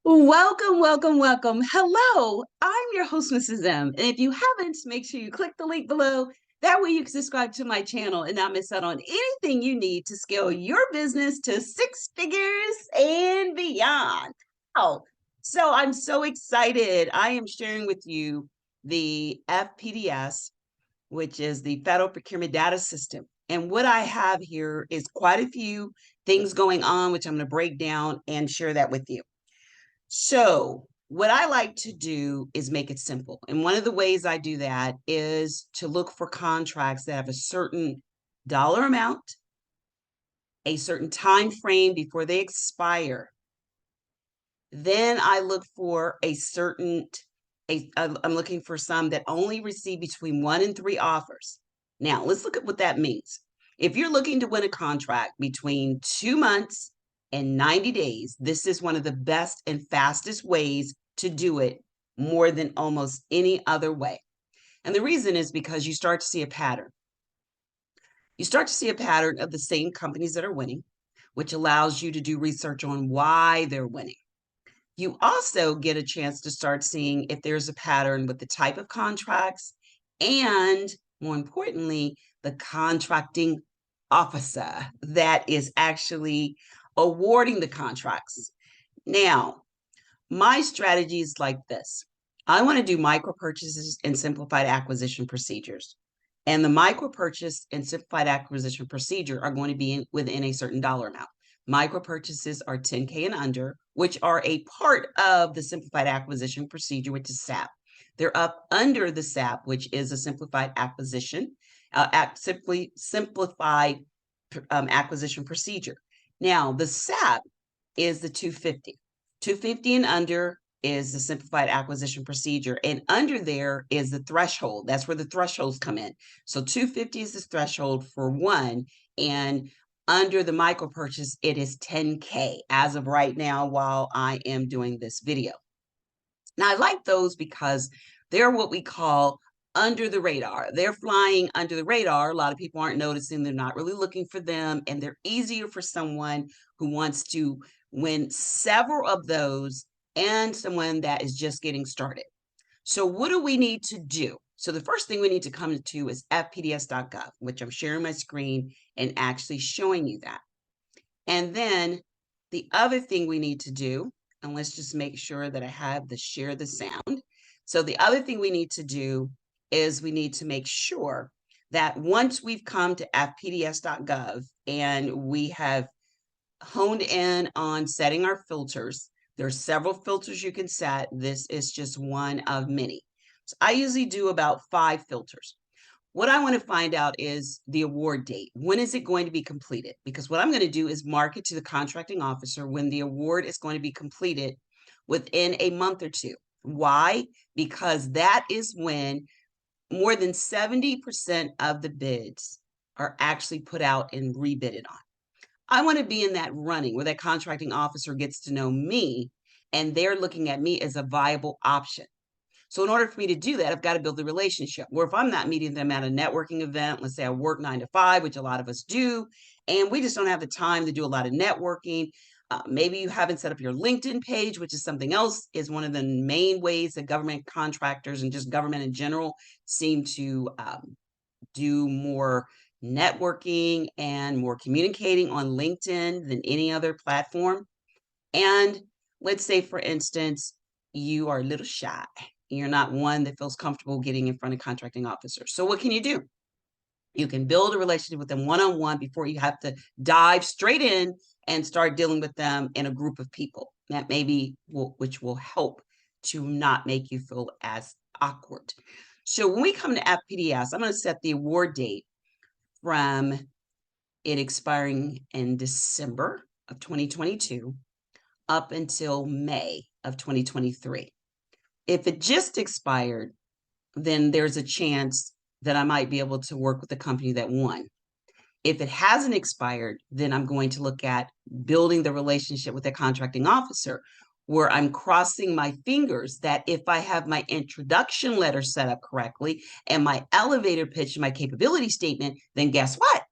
Welcome, welcome, welcome. Hello, I'm your host, Mrs. M. And if you haven't, make sure you click the link below. That way you can subscribe to my channel and not miss out on anything you need to scale your business to six figures and beyond. Oh, so I'm so excited. I am sharing with you the FPDS, which is the Federal Procurement Data System. And what I have here is quite a few things going on, which I'm going to break down and share that with you. So, what I like to do is make it simple. And one of the ways I do that is to look for contracts that have a certain dollar amount, a certain time frame before they expire. Then I look for I'm looking for some that only receive between 1 and 3 offers. Now, let's look at what that means. If you're looking to win a contract between 2 months and 90 days, this is one of the best and fastest ways to do it, more than almost any other way. And the reason is because you start to see a pattern. You start to see a pattern of the same companies that are winning, which allows you to do research on why they're winning. You also get a chance to start seeing if there's a pattern with the type of contracts and, more importantly, the contracting officer that is actually awarding the contracts. Now, my strategy is like this. I want to do micro purchases and simplified acquisition procedures. And the micro purchase and simplified acquisition procedure are going to be within a certain dollar amount. Micro purchases are 10K and under, which are a part of the simplified acquisition procedure, which is SAP. They're up under the SAP, which is a simplified acquisition, simplified acquisition procedure. Now, the SAP is the 250. 250 and under is the simplified acquisition procedure. And under there is the threshold. That's where the thresholds come in. So 250 is the threshold for one. And under the micro purchase, it is 10K as of right now while I am doing this video. Now, I like those because they're what we call under the radar. They're flying under the radar. A lot of people aren't noticing. They're not really looking for them. And they're easier for someone who wants to win several of those and someone that is just getting started. So what do we need to do? So the first thing we need to come to is FPDS.gov, which I'm sharing my screen and actually showing you that. And then the other thing we need to do, and let's just make sure that I have the share the sound. So the other thing we need to do is we need to make sure that once we've come to FPDS.gov and we have honed in on setting our filters, there's several filters you can set. This is just one of many. So I usually do about 5 filters. What I want to find out is the award date. When is it going to be completed? Because what I'm going to do is mark it to the contracting officer when the award is going to be completed within a month or two. Why? Because that is when more than 70% of the bids are actually put out and rebidded on. I want to be in that running where that contracting officer gets to know me and they're looking at me as a viable option. So in order for me to do that, I've got to build the relationship. Where if I'm not meeting them at a networking event, let's say I work 9 to 5, which a lot of us do, and we just don't have the time to do a lot of networking. Maybe you haven't set up your LinkedIn page, which is something else, is one of the main ways that government contractors and just government in general seem to do more networking and more communicating on LinkedIn than any other platform. And let's say, for instance, you are a little shy. You're not one that feels comfortable getting in front of contracting officers. So what can you do? You can build a relationship with them one-on-one before you have to dive straight in and start dealing with them in a group of people. That which will help to not make you feel as awkward. So when we come to FPDS, I'm going to set the award date from it expiring in December of 2022 up until May of 2023. If it just expired, then there's a chance that I might be able to work with the company that won. If it hasn't expired, then I'm going to look at building the relationship with the contracting officer, where I'm crossing my fingers that if I have my introduction letter set up correctly and my elevator pitch and my capability statement, then guess what?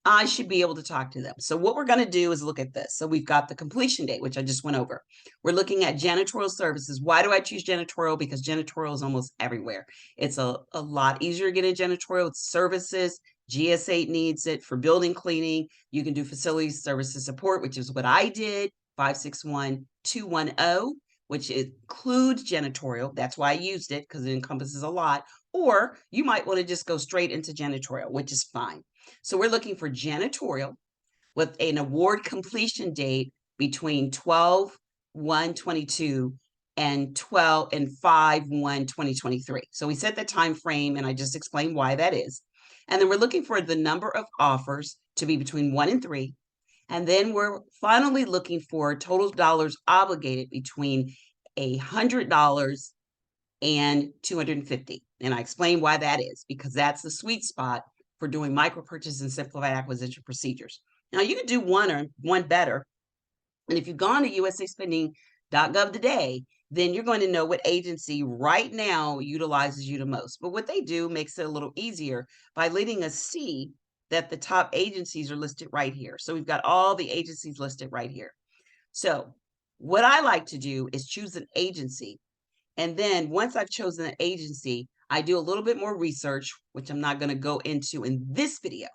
I should be able to talk to them. So what we're going to do is look at this. So we've got the completion date, which I just went over. We're looking at janitorial services. Why do I choose janitorial? Because janitorial is almost everywhere. It's a lot easier to get in janitorial. It's services. GS8 needs it for building cleaning. You can do facility services support, which is what I did, 561210, which includes janitorial. That's why I used it, because it encompasses a lot. Or you might want to just go straight into janitorial, which is fine. So we're looking for janitorial with an award completion date between 12/1/22 and 5/1/2023. So we set the time frame, and I just explained why that is. And then we're looking for the number of offers to be between 1 and 3. And then we're finally looking for total dollars obligated between $100 and 250. And I explain why that is, because that's the sweet spot for doing micro purchase and simplified acquisition procedures. Now you can do one better. And if you've gone to usaspending.gov today, then you're going to know what agency right now utilizes you the most. But what they do makes it a little easier by letting us see that the top agencies are listed right here. So we've got all the agencies listed right here. So what I like to do is choose an agency. And then once I've chosen an agency, I do a little bit more research, which I'm not going to go into in this video,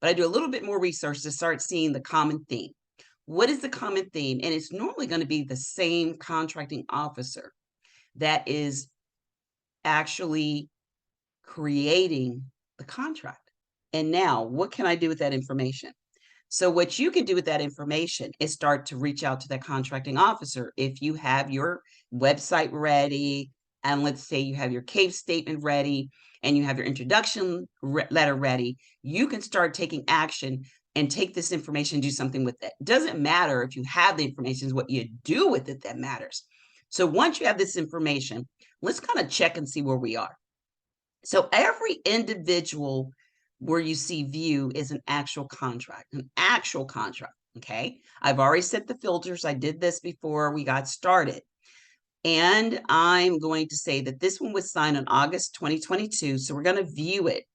but I do a little bit more research to start seeing the common theme. What is the common theme? And it's normally going to be the same contracting officer that is actually creating the contract. And now, what can I do with that information? So what you can do with that information is start to reach out to that contracting officer. If you have your website ready, and let's say you have your case statement ready, and you have your introduction letter ready, you can start taking action and take this information and do something with it. It doesn't matter if you have the information, it's what you do with it that matters. So once you have this information, let's kind of check and see where we are. So every individual where you see view is an actual contract, okay? I've already set the filters. I did this before we got started. And I'm going to say that this one was signed on August 2022, so we're going to view it.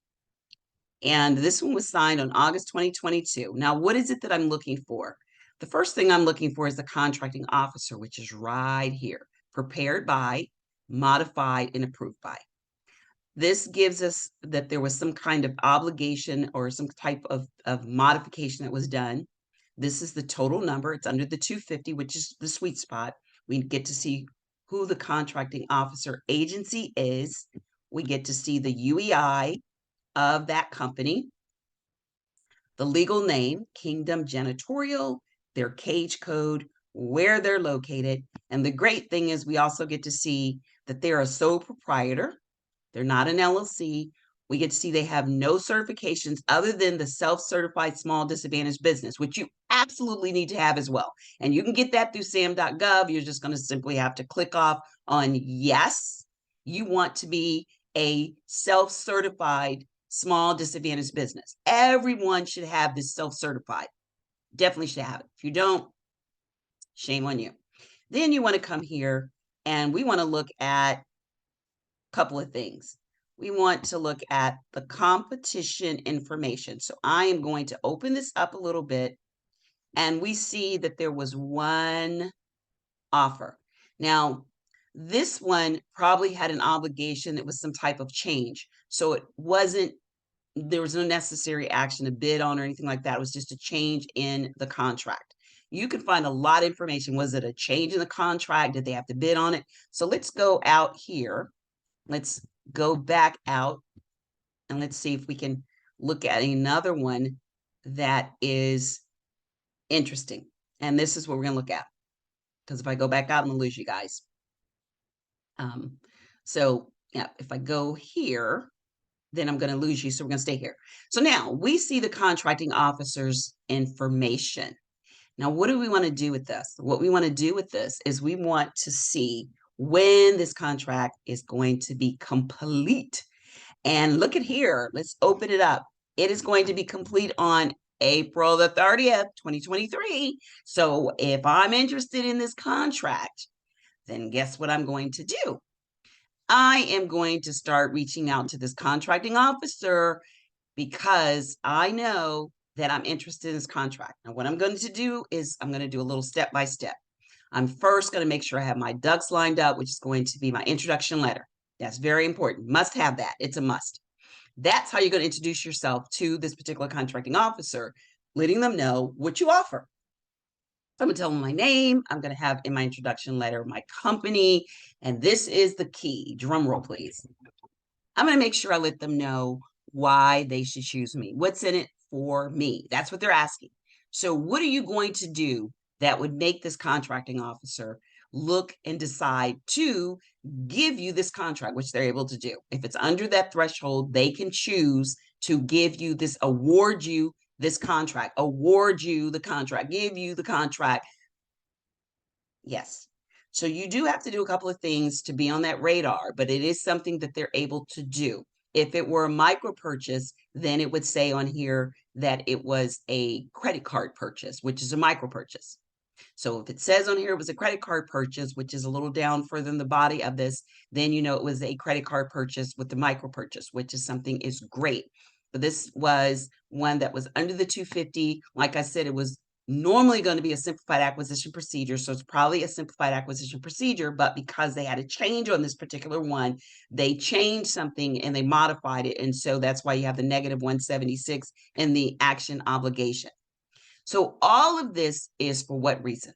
And this one was signed on August 2022. Now, what is it that I'm looking for? The first thing I'm looking for is the contracting officer, which is right here, prepared by, modified, and approved by. This gives us that there was some kind of obligation or some type of modification that was done. This is the total number. It's under the 250, which is the sweet spot. We get to see who the contracting officer agency is. We get to see the UEI of that company, the legal name, Kingdom Janitorial, their cage code, where they're located. And the great thing is we also get to see that they're a sole proprietor. They're not an LLC. We get to see they have no certifications other than the self-certified small disadvantaged business, which you absolutely need to have as well. And you can get that through sam.gov. You're just going to simply have to click off on yes, you want to be a self-certified small disadvantaged business. Everyone should have this self-certified. Definitely should have it. If you don't, shame on you. Then you want to come here and we want to look at couple of things. We want to look at the competition information. So I am going to open this up a little bit, and we see that there was one offer. Now, this one probably had an obligation that was some type of change. So it wasn't, there was no necessary action to bid on or anything like that. It was just a change in the contract. You can find a lot of information. Was it a change in the contract? Did they have to bid on it? So let's go out here. Let's go back out and let's see if we can look at another one that is interesting. And this is what we're going to look at. Because if I go back out, I'm going to lose you guys. So yeah, if I go here, then I'm going to lose you. So we're going to stay here. So now we see the contracting officer's information. Now, what do we want to do with this? What we want to do with this is we want to see when this contract is going to be complete. And look at here. Let's open it up. It is going to be complete on April the 30th, 2023. So if I'm interested in this contract, then guess what I'm going to do? I am going to start reaching out to this contracting officer because I know that I'm interested in this contract. Now, what I'm going to do is I'm going to do a little step by step. I'm first going to make sure I have my ducks lined up, which is going to be my introduction letter. That's very important. Must have that. It's a must. That's how you're going to introduce yourself to this particular contracting officer, letting them know what you offer. I'm going to tell them my name. I'm going to have in my introduction letter my company. And this is the key. Drum roll, please. I'm going to make sure I let them know why they should choose me. What's in it for me? That's what they're asking. So what are you going to do that would make this contracting officer look and decide to give you this contract, which they're able to do? If it's under that threshold, they can choose to give you this, award you this contract, award you the contract, give you the contract. Yes. So you do have to do a couple of things to be on that radar, but it is something that they're able to do. If it were a micro purchase, then it would say on here that it was a credit card purchase, which is a micro purchase. So if it says on here it was a credit card purchase, which is a little down further in the body of this, then you know it was a credit card purchase with the micro purchase, which is something is great. But this was one that was under the 250. Like I said, it was normally going to be a simplified acquisition procedure. So it's probably a simplified acquisition procedure, but because they had a change on this particular one, they changed something and they modified it. And so that's why you have the negative 176 in the action obligation. So all of this is for what reason?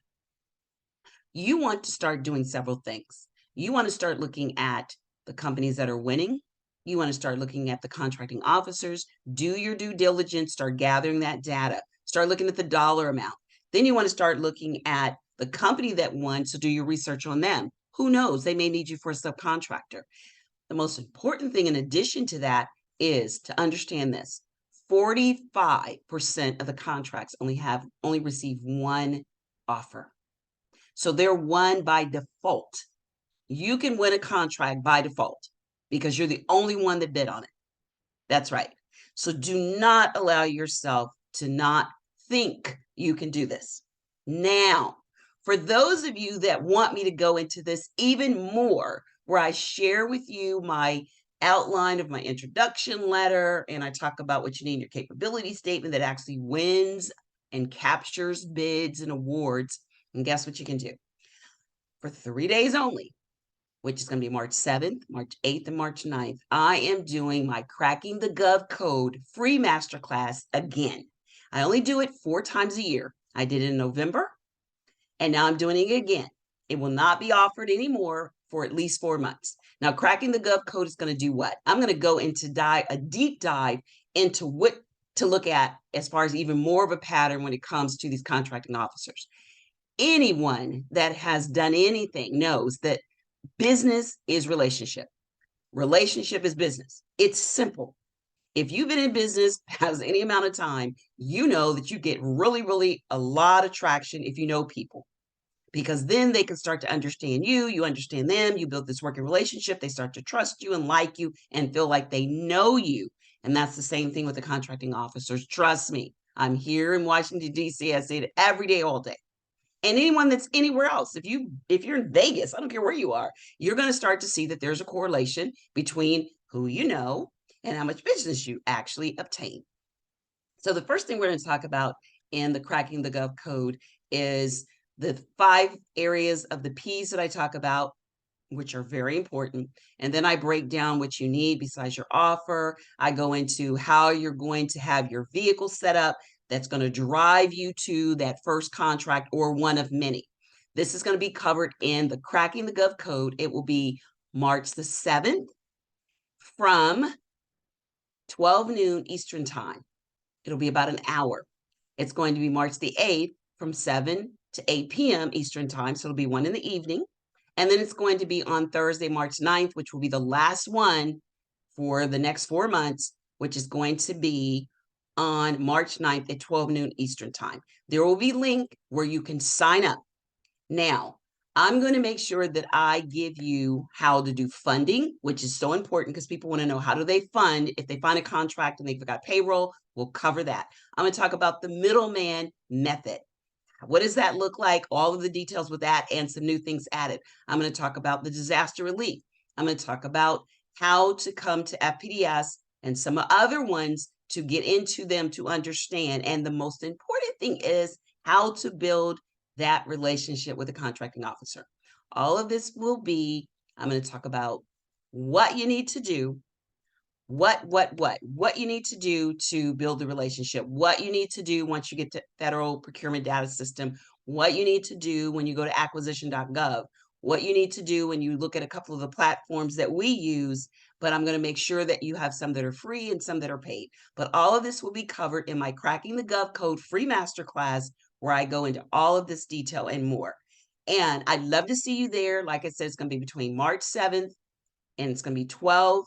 You want to start doing several things. You want to start looking at the companies that are winning. You want to start looking at the contracting officers, do your due diligence, start gathering that data, start looking at the dollar amount. Then you want to start looking at the company that won, so do your research on them. Who knows? They may need you for a subcontractor. The most important thing in addition to that is to understand this. 45% of the contracts only receive one offer. So they're won by default. You can win a contract by default because you're the only one that bid on it. That's right. So do not allow yourself to not think you can do this. Now, for those of you that want me to go into this even more, where I share with you my outline of my introduction letter, and I talk about what you need in your capability statement that actually wins and captures bids and awards. And guess what you can do? For 3 days only, which is going to be March 7th, March 8th, and March 9th, I am doing my Cracking the Gov Code free masterclass again. I only do it 4 times a year. I did it in November, and now I'm doing it again. It will not be offered anymore for at least 4 months. Now, Cracking the Gov Code is going to do what? I'm going to go into a deep dive into what to look at as far as even more of a pattern when it comes to these contracting officers. Anyone that has done anything knows that business is relationship. Relationship is business. It's simple. If you've been in business has any amount of time, you know that you get really, really a lot of traction if you know people, because then they can start to understand you, you understand them, you build this working relationship, they start to trust you and like you and feel like they know you. And that's the same thing with the contracting officers. Trust me, I'm here in Washington, D.C. I say it every day, all day. And anyone that's anywhere else, if you're in Vegas, I don't care where you are, you're going to start to see that there's a correlation between who you know and how much business you actually obtain. So the first thing we're going to talk about in the Cracking the Gov Code is the 5 areas of the P's that I talk about, which are very important. And then I break down what you need besides your offer. I go into how you're going to have your vehicle set up that's going to drive you to that first contract or one of many. This is going to be covered in the Cracking the Gov Code. It will be March the 7th from 12 noon Eastern time. It'll be about an hour. It's going to be March the 8th from 7 to 8 p.m. Eastern time. So it'll be 1 in the evening. And then it's going to be on Thursday, March 9th, which will be the last one for the next 4 months, which is going to be on March 9th at 12 noon Eastern time. There will be a link where you can sign up. Now, I'm going to make sure that I give you how to do funding, which is so important because people want to know, how do they fund? If they find a contract and they forgot payroll, we'll cover that. I'm going to talk about the middleman method. What does that look like? All of the details with that and some new things added. I'm going to talk about the disaster relief. I'm going to talk about how to come to FPDS and some other ones to get into them to understand. And the most important thing is how to build that relationship with the contracting officer. All of this will be, I'm going to talk about what you need to do, what you need to do to build the relationship, what you need to do once you get to federal procurement data system, what you need to do when you go to acquisition.gov, what you need to do when you look at a couple of the platforms that we use, but I'm going to make sure that you have some that are free and some that are paid. But all of this will be covered in my Cracking the Gov Code free masterclass, where I go into all of this detail and more. And I'd love to see you there. Like I said, it's going to be between March 7th and it's going to be 12.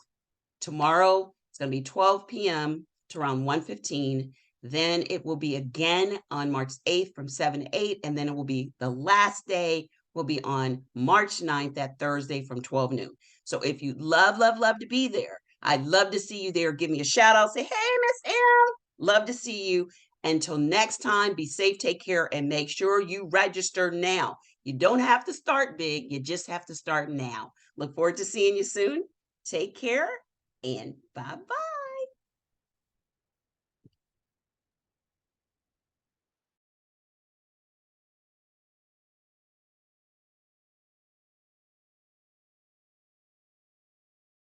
Tomorrow, it's going to be 12 p.m. to around 1:15. Then it will be again on March 8th from 7 to 8. And then it will be the last day will be on March 9th, that Thursday from 12 noon. So if you'd love to be there, I'd love to see you there. Give me a shout out. Say, hey, Miss M. Love to see you. Until next time, be safe, take care, and make sure you register now. You don't have to start big. You just have to start now. Look forward to seeing you soon. Take care and bye-bye.